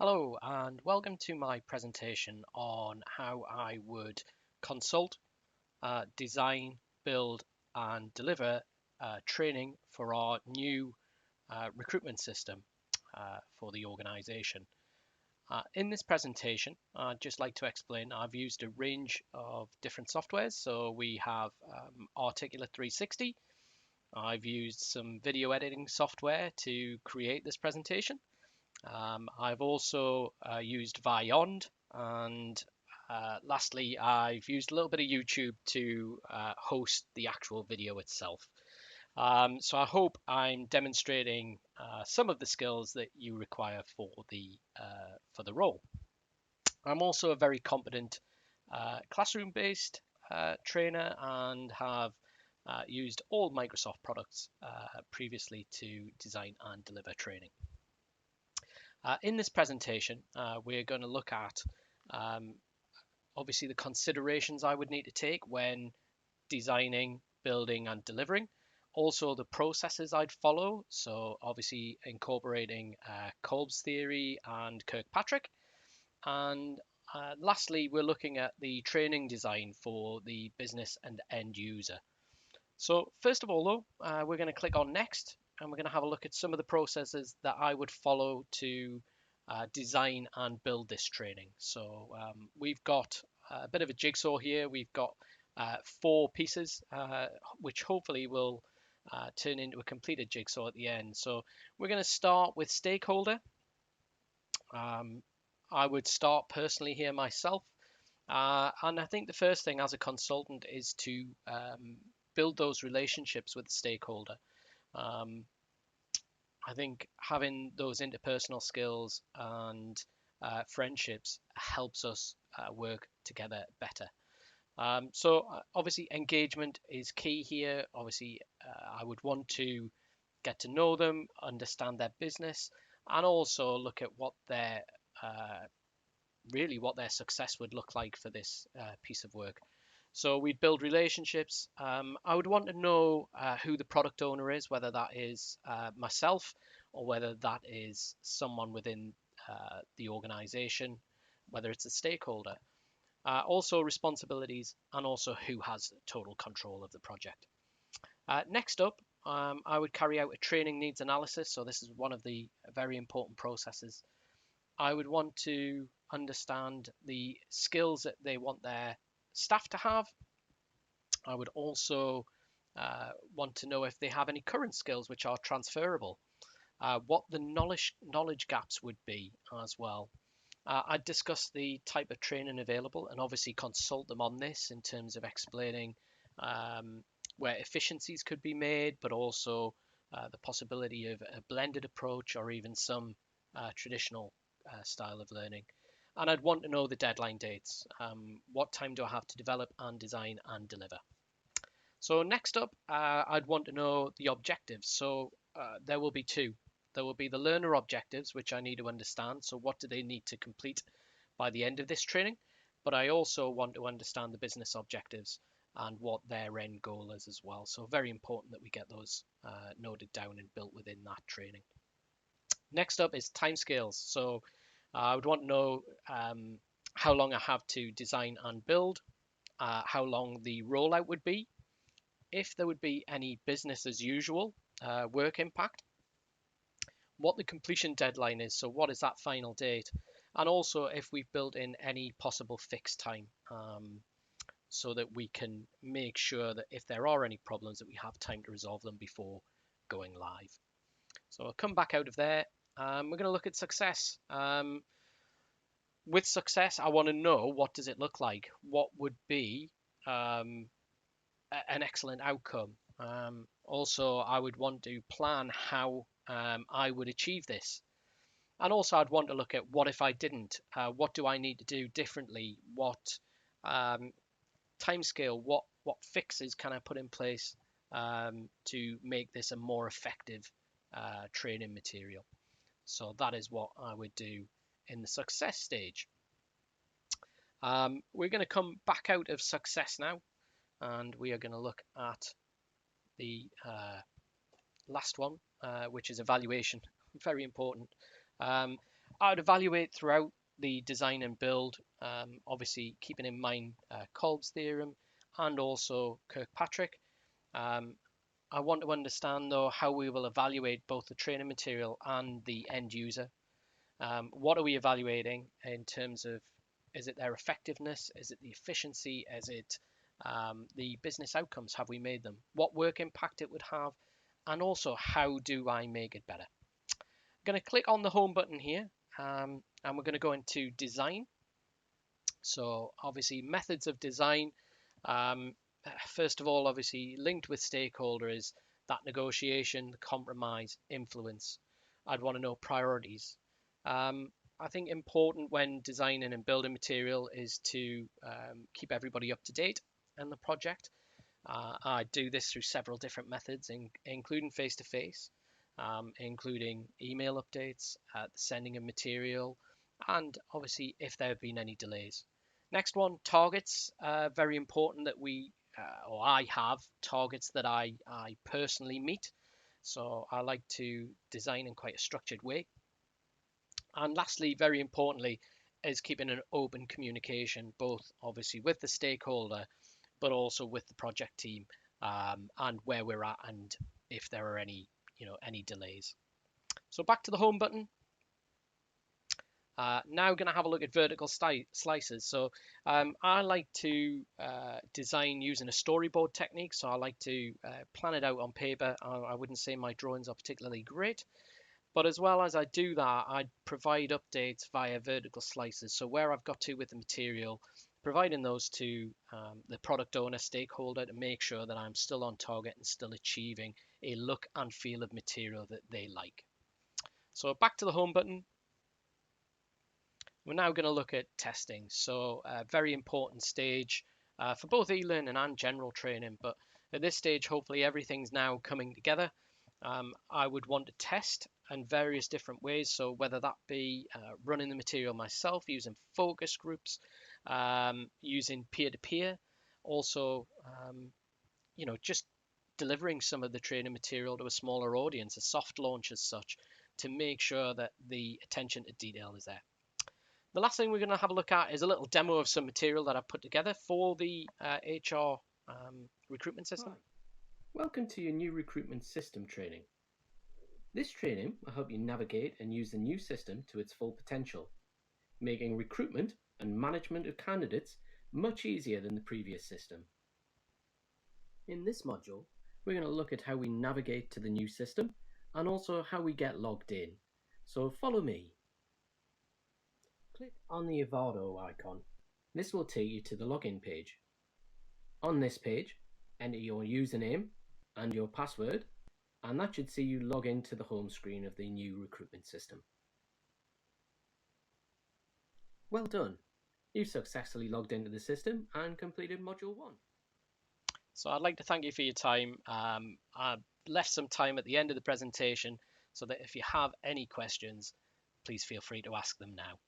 Hello and welcome to my presentation on how I would consult, design, build and deliver training for our new recruitment system for the organization. In this presentation, I'd just like to explain I've used a range of different softwares. So we have Articulate 360. I've used some video editing software to create this presentation. I've also used Vyond, and lastly, I've used a little bit of YouTube to host the actual video itself. So I hope I'm demonstrating some of the skills that you require for the role. I'm also a very competent classroom-based trainer and have used all Microsoft products previously to design and deliver training. In this presentation, we're going to look at obviously the considerations I would need to take when designing, building and delivering. Also the processes I'd follow. So obviously incorporating Kolb's theory and Kirkpatrick. And lastly, we're looking at the training design for the business and end user. So first of all, though, we're going to click on next and we're going to have a look at some of the processes that I would follow to design and build this training. So we've got a bit of a jigsaw here. We've got 4 pieces, which hopefully will turn into a completed jigsaw at the end. So we're going to start with stakeholder. I would start personally here myself. And I think the first thing as a consultant is to build those relationships with the stakeholder. I think having those interpersonal skills and friendships helps us work together better. So obviously engagement is key here. Obviously, I would want to get to know them, understand their business, and also look at what their really what their success would look like for this piece of work. So we'd build relationships. I would want to know who the product owner is, whether that is myself or whether that is someone within the organization, whether it's a stakeholder. Also responsibilities and also who has total control of the project. Next up, I would carry out a training needs analysis. So this is one of the very important processes. I would want to understand the skills that they want their staff to have. I would also want to know if they have any current skills which are transferable, what the knowledge gaps would be as well. I'd discuss the type of training available and obviously consult them on this in terms of explaining where efficiencies could be made, but also the possibility of a blended approach or even some traditional style of learning. And I'd want to know the deadline dates. What time do I have to develop and design and deliver? So next up, I'd want to know the objectives. So there will be 2. There will be the learner objectives, which I need to understand. So what do they need to complete by the end of this training? But I also want to understand the business objectives and what their end goal is as well. So very important that we get those noted down and built within that training. Next up is timescales. So I would want to know how long I have to design and build, how long the rollout would be, if there would be any business as usual work impact, what the completion deadline is, so what is that final date, and also if we've built in any possible fixed time so that we can make sure that if there are any problems that we have time to resolve them before going live. So I'll come back out of there. We're going to look at success. With success, I want to know what does it look like? What would be an excellent outcome? Also, I would want to plan how I would achieve this. And also, I'd want to look at what if I didn't? What do I need to do differently? What timescale? What fixes can I put in place to make this a more effective training material? So that is what I would do in the success stage. We're going to come back out of success now, and we are going to look at the last one, which is evaluation. Very important. I'd evaluate throughout the design and build, obviously keeping in mind Kolb's theorem and also Kirkpatrick. Um, I want to understand though how we will evaluate both the training material and the end user. What are we evaluating in terms of, is it their effectiveness? Is it the efficiency? Is it the business outcomes? Have we made them? What work impact it would have? And also, how do I make it better? I'm going to click on the home button here, and we're going to go into design. So obviously methods of design. Um, First of all, obviously linked with stakeholder is that negotiation, compromise, influence. I'd want to know priorities. I think important when designing and building material is to keep everybody up to date on the project. I do this through several different methods, including face-to-face, including email updates, the sending of material, and obviously if there have been any delays. Next one, targets. Very important that or I have targets that I personally meet. So I like to design in quite a structured way. And lastly, very importantly, is keeping an open communication, both obviously with the stakeholder, but also with the project team, and where we're at and if there are any, any delays. So back to the home button. Now going to have a look at vertical slices. So I like to design using a storyboard technique. So I like to plan it out on paper. I wouldn't say my drawings are particularly great, but as well as I do that, I provide updates via vertical slices. So where I've got to with the material, providing those to the product owner stakeholder to make sure that I'm still on target and still achieving a look and feel of material that they like. So back to the home button. We're now going to look at testing. So a very important stage for both e-learning and general training. But at this stage, hopefully everything's now coming together. I would want to test in various different ways. So whether that be running the material myself, using focus groups, using peer-to-peer, also, just delivering some of the training material to a smaller audience, a soft launch as such, to make sure that the attention to detail is there. The last thing we're going to have a look at is a little demo of some material that I've put together for the HR recruitment system. Hi. Welcome to your new recruitment system training. This training will help you navigate and use the new system to its full potential, making recruitment and management of candidates much easier than the previous system. In this module, we're going to look at how we navigate to the new system and also how we get logged in. So follow me. Click on the Avado icon. This will take you to the login page. On this page, enter your username and your password, and that should see you log into the home screen of the new recruitment system. Well done! You've successfully logged into the system and completed Module 1. So I'd like to thank you for your time. I've left some time at the end of the presentation so that if you have any questions, please feel free to ask them now.